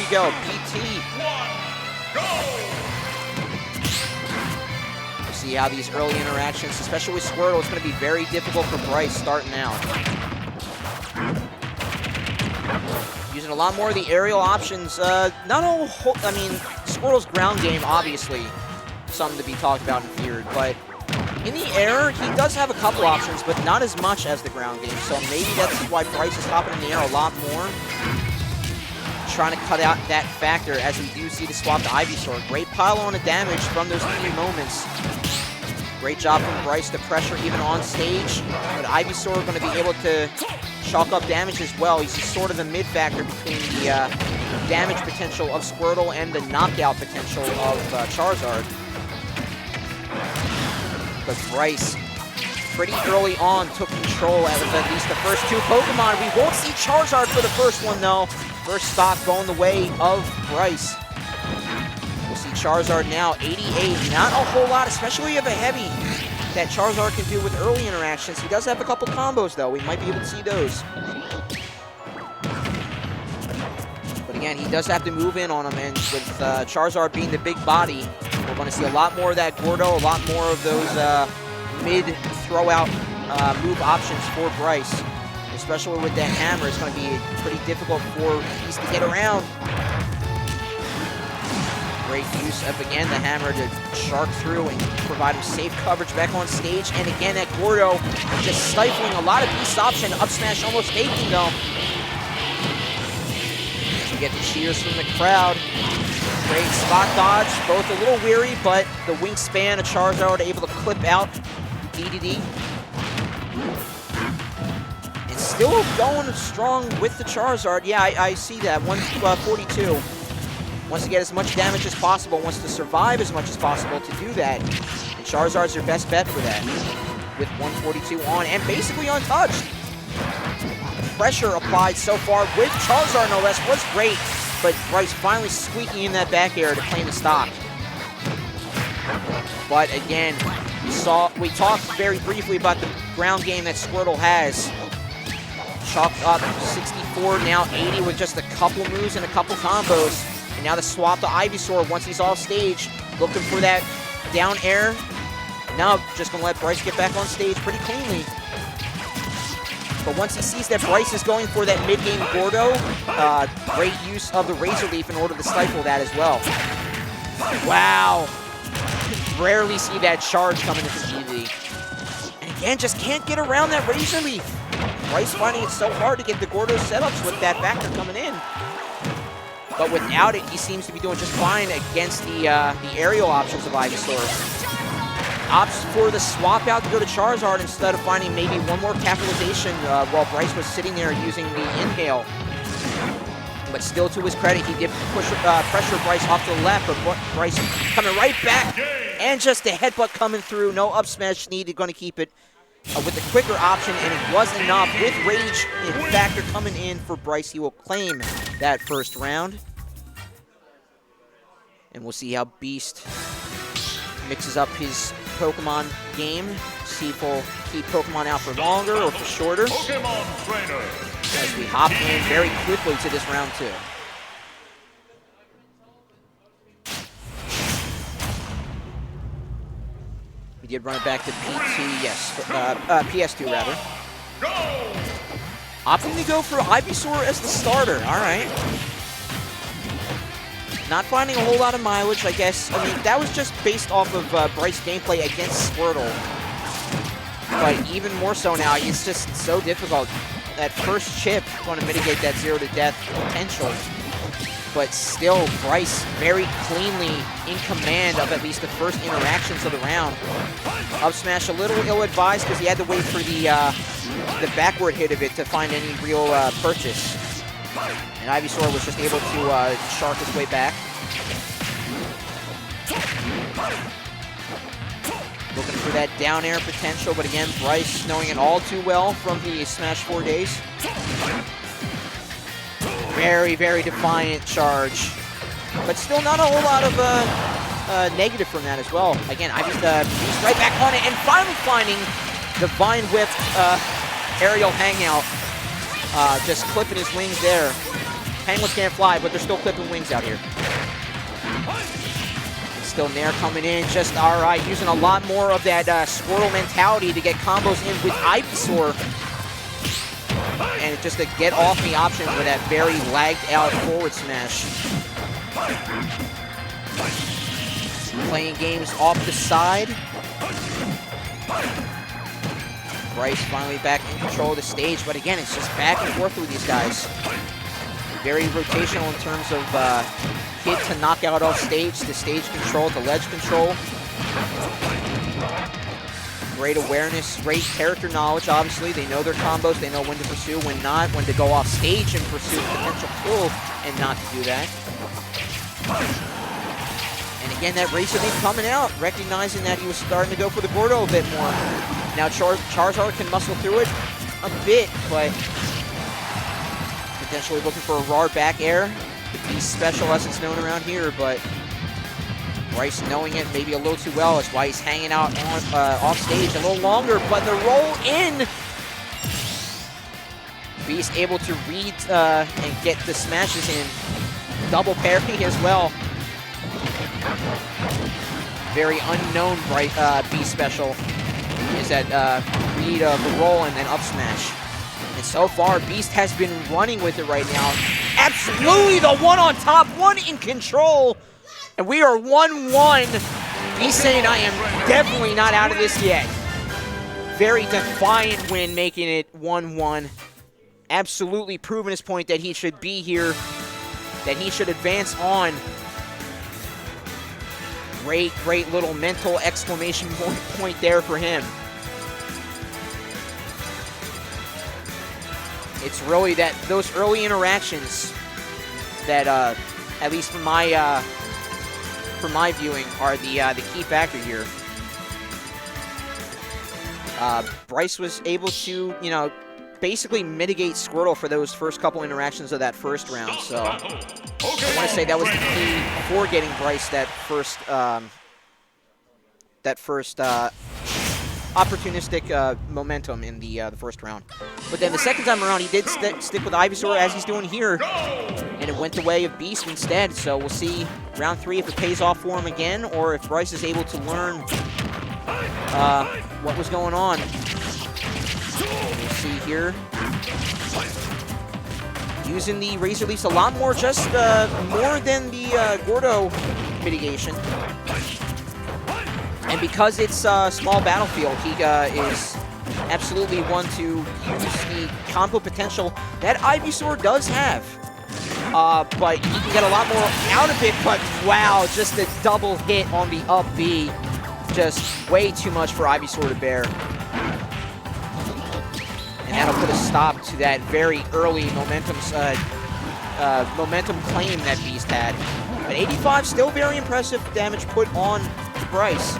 you go. BT. We'll see how these early interactions, especially with Squirtle, it's going to be very difficult for Bryce starting out. Using a lot more of the aerial options. Not all, I mean, Squirtle's ground game, obviously, something to be talked about and feared, but in the air, he does have a couple options, but not as much as the ground game, so maybe that's why Bryce is hopping in the air a lot more. Trying to cut out that factor as we do see the swap to Ivysaur. Great pile on of damage from those key moments. Great job from Bryce to pressure even on stage, but Ivysaur going to be able to chalk up damage as well. He's sort of the mid factor between the damage potential of Squirtle and the knockout potential of Charizard. But Bryce, pretty early on, took control out of at least the first two Pokemon. We won't see Charizard for the first one, though. First stock going the way of Bryce. We'll see Charizard now, 88. Not a whole lot, especially of a heavy, that Charizard can do with early interactions. He does have a couple combos, though. We might be able to see those. But again, he does have to move in on him, and with Charizard being the big body, we're going to see a lot more of that Gordo, a lot more of those mid-throw-out move options for Bryce. Especially with that hammer, it's going to be pretty difficult for Beast to get around. Great use of, again, the hammer to shark through and provide him safe coverage back on stage. And again, that Gordo just stifling a lot of Beast's option. Up smash almost taking though. We get the cheers from the crowd. Great spot dodge, both a little weary, but the wingspan of Charizard able to clip out DDD. And still going strong with the Charizard. Yeah, I see that. 142. Wants to get as much damage as possible, wants to survive as much as possible to do that. And Charizard's your best bet for that. With 142 on and basically untouched. Pressure applied so far with Charizard, no less, was great. But Bryce finally squeaking in that back air to claim the stock. But again, we talked very briefly about the ground game that Squirtle has. Chalked up 64, now 80 with just a couple moves and a couple combos. And now the swap to Ivysaur once he's off stage, looking for that down air. Now just gonna let Bryce get back on stage pretty cleanly. But once he sees that Bryce is going for that mid-game Gordo, great use of the Razor Leaf in order to stifle that as well. Wow. Rarely see that charge coming into GV. And again, just can't get around that Razor Leaf. Bryce finding it so hard to get the Gordo setups with that factor coming in. But without it, he seems to be doing just fine against the aerial options of Ivysaur. Opts for the swap out to go to Charizard instead of finding maybe one more capitalization while Bryce was sitting there using the inhale. But still, to his credit, he did push pressure Bryce off to the left, but Bryce coming right back. And just a headbutt coming through. No up smash needed, going to keep it with the quicker option, and it was enough. With Rage factor coming in for Bryce, he will claim that first round. And we'll see how Beast mixes up his Pokemon game. See if we'll keep Pokemon out for longer or for shorter. Pokemon Trainer. As we hop in very quickly to this round 2. We did run it back to PT, yes, PS2 rather. Go! Opting to go for Ivysaur as the starter, all right. Not finding a whole lot of mileage, I guess. I mean, that was just based off of Bryce's gameplay against Squirtle. But even more so now, it's just so difficult. That first chip going to mitigate that 0 to death potential. But still, Bryce very cleanly in command of at least the first interactions of the round. Up smash a little ill-advised because he had to wait for the backward hit of it to find any real purchase. And Ivysaur was just able to shark his way back. Looking for that down air potential, but again, Bryce knowing it all too well from the Smash 4 days. Very, very defiant charge. But still not a whole lot of negative from that as well. Again, Ivy's right back on it, and finally finding the Vine Whip aerial hangout. Just clipping his wings there. Penguins can't fly, but they're still clipping wings out here. Still Nair coming in, just all right, using a lot more of that Squirtle mentality to get combos in with Ivysaur. And just to get off the option with that very lagged out forward smash. Playing games off the side. Bryce finally back in control of the stage, but again, it's just back and forth with these guys. Very rotational in terms of hit to knock out off stage, to stage control, to ledge control. Great awareness, great character knowledge, obviously. They know their combos, they know when to pursue, when not, when to go off stage and pursue potential kill, and not to do that. And again, that Razor Leaf coming out, recognizing that he was starting to go for the Gordo a bit more. Now Charizard can muscle through it a bit, but potentially looking for a raw back air. The Beast special as it's known around here, but Bryce knowing it maybe a little too well. That's why he's hanging out on, off stage a little longer, but the roll in. Beast able to read and get the smashes in. Double parry as well. Very unknown Beast special is that read of the roll and then up smash. And so far, Beast has been running with it right now. Absolutely the one on top, one in control. And we are 1-1. Beast saying I am definitely not out of this yet. Very defiant win, making it 1-1. Absolutely proving his point that he should be here, that he should advance on. Great, great little mental exclamation point there for him. It's really those early interactions that, at least from my viewing, are the key factor here. Bryce was able to, basically mitigate Squirtle for those first couple interactions of that first round. So I want to say that was the key for getting Bryce that first opportunistic momentum in the first round. But then the second time around, he did stick with Ivysaur as he's doing here, and it went the way of Beast instead. So we'll see round 3 if it pays off for him again, or if Bryce is able to learn what was going on. We'll see here. Using the Razor Leafs a lot more, just more than the Gordo mitigation. And because it's a small battlefield, he is absolutely one to use the combo potential that Ivysaur does have. But he can get a lot more out of it, but wow, just the double hit on the up B. Just way too much for Ivysaur to bear. And that'll put a stop to that very early momentum claim that Beast had. But 85, still very impressive damage put on to Bryce.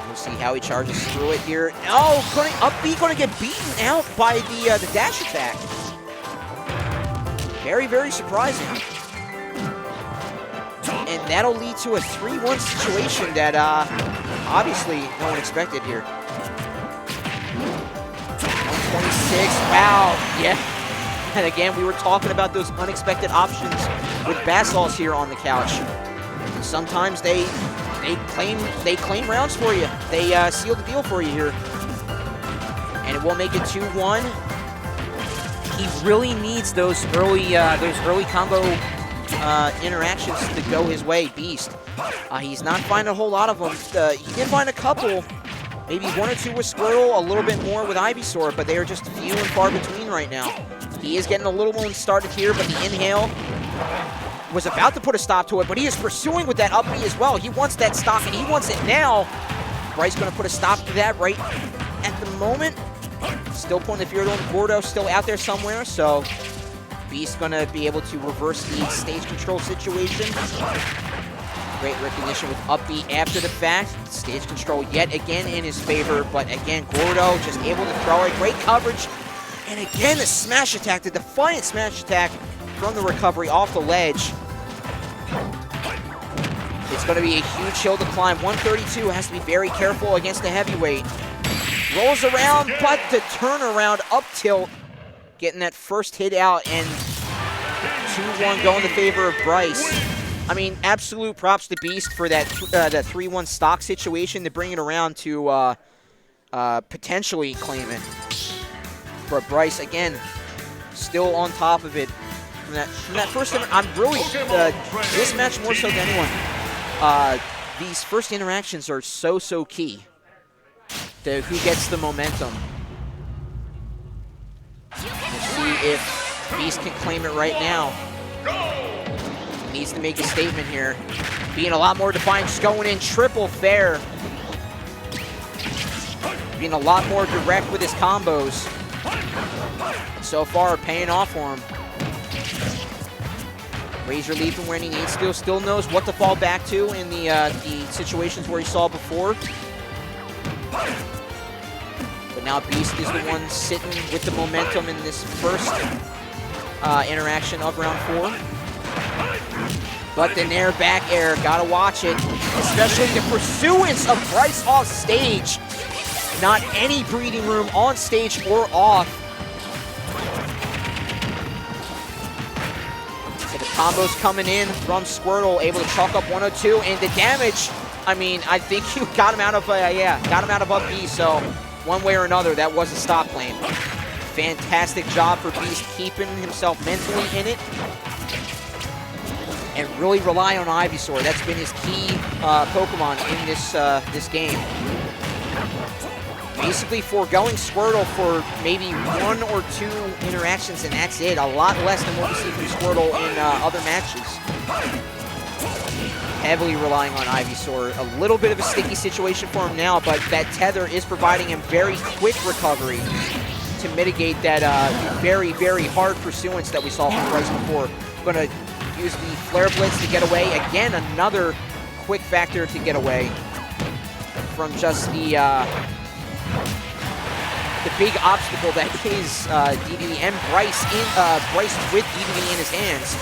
We'll see how he charges through it here. No, up B going to get beaten out by the dash attack. Very, very surprising. And that'll lead to a 3-1 situation that obviously no one expected here. 126, wow, yeah. And again, we were talking about those unexpected options with Basalls here on the couch. And sometimes they claim rounds for you. They seal the deal for you here. And it will make it 2-1. He really needs those early combo interactions to go his way, Beast. He's not finding a whole lot of them. He did find a couple, maybe 1 or 2 with Squirtle, a little bit more with Ivysaur, but they are just few and far between right now. He is getting a little one started here, but the inhale was about to put a stop to it, but he is pursuing with that up B as well. He wants that stop, and he wants it now. Bryce going to put a stop to that right at the moment. Still pulling the Fear on Gordo, still out there somewhere, so Beast going to be able to reverse the stage control situation. Great recognition with up B after the fact. Stage control yet again in his favor, but again, Gordo just able to throw it. Great coverage. And again, the smash attack, the defiant smash attack from the recovery off the ledge. It's going to be a huge hill to climb. 132 has to be very careful against the heavyweight. Rolls around, but the turnaround up tilt getting that first hit out, and 2-1 going in favor of Bryce. I mean, absolute props to Beast for that 3-1 stock situation to bring it around to potentially claim it. But Bryce, again, still on top of it. From that first, I'm really, this match more so than anyone, these first interactions are so key to who gets the momentum. We'll see if Beast can claim it right now. He needs to make a statement here. Being a lot more defiant, just going in triple fair. Being a lot more direct with his combos. So far, paying off for him. Razor leaving where he needs to. Still knows what to fall back to in the situations where he saw before. But now Beast is the one sitting with the momentum in this first interaction of round 4. But the nair back air, gotta watch it. Especially the pursuance of Bryce off stage. Not any breathing room on stage or off. So the combos coming in from Squirtle, able to chalk up 102, and the damage, I mean, I think you got him out of, got him out of up B, so one way or another, that was a stop claim. Fantastic job for Beast keeping himself mentally in it. And really rely on Ivysaur. That's been his key Pokemon in this game. Basically foregoing Squirtle for maybe 1 or 2 interactions, and that's it. A lot less than what we see from Squirtle in other matches. Heavily relying on Ivysaur. A little bit of a sticky situation for him now, but that tether is providing him very quick recovery to mitigate that very hard pursuance that we saw from Bryce before. Gonna use the Flare Blitz to get away. Again, another quick factor to get away from just the big obstacle that is DDD and Bryce with DDD in his hands.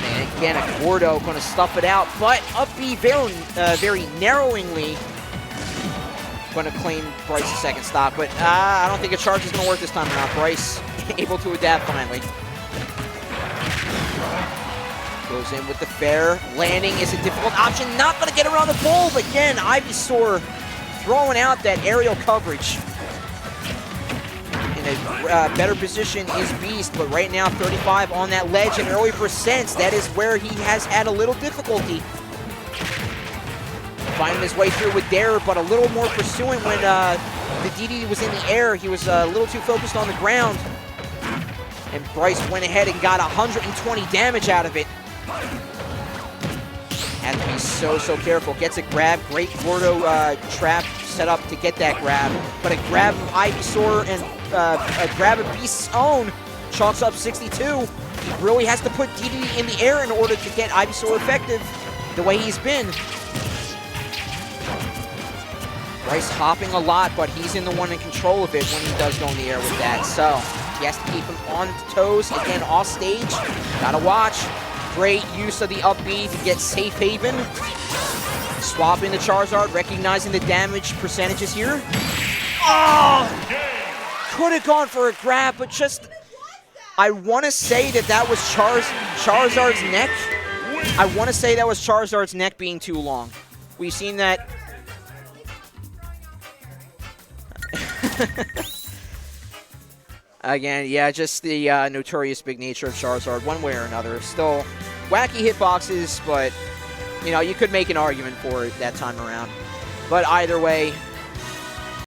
And again, a Gordo going to stuff it out, but up B very narrowingly going to claim Bryce's second stock. But I don't think a charge is going to work this time around. Bryce able to adapt finally. Goes in with the fair. Landing is a difficult option. Not going to get around the bulb. Again, Ivysaur throwing out that aerial coverage. In a better position is Beast, but right now 35 on that ledge and early percents. That is where he has had a little difficulty. Finding his way through with Dare, but a little more pursuant when the DD was in the air. He was a little too focused on the ground. And Bryce went ahead and got 120 damage out of it. Had to be so careful. Gets a grab. Great Gordo trap set up to get that grab. But a grab of Ivysaur and a grab of Beast's own chalks up 62. He really has to put DDD in the air in order to get Ivysaur effective the way he's been. Bryce hopping a lot, but he's in the one in control of it when he does go in the air with that. So he has to keep him on toes. Again, off stage. Gotta watch. Great use of the up B to get safe haven. Swapping the Charizard, recognizing the damage percentages here. Oh! Could have gone for a grab, but just... I want to say that was Charizard's neck. I want to say that was Charizard's neck being too long. We've seen that... Again, yeah, just the notorious big nature of Charizard, one way or another. Still wacky hitboxes, but, you know, you could make an argument for it that time around. But either way,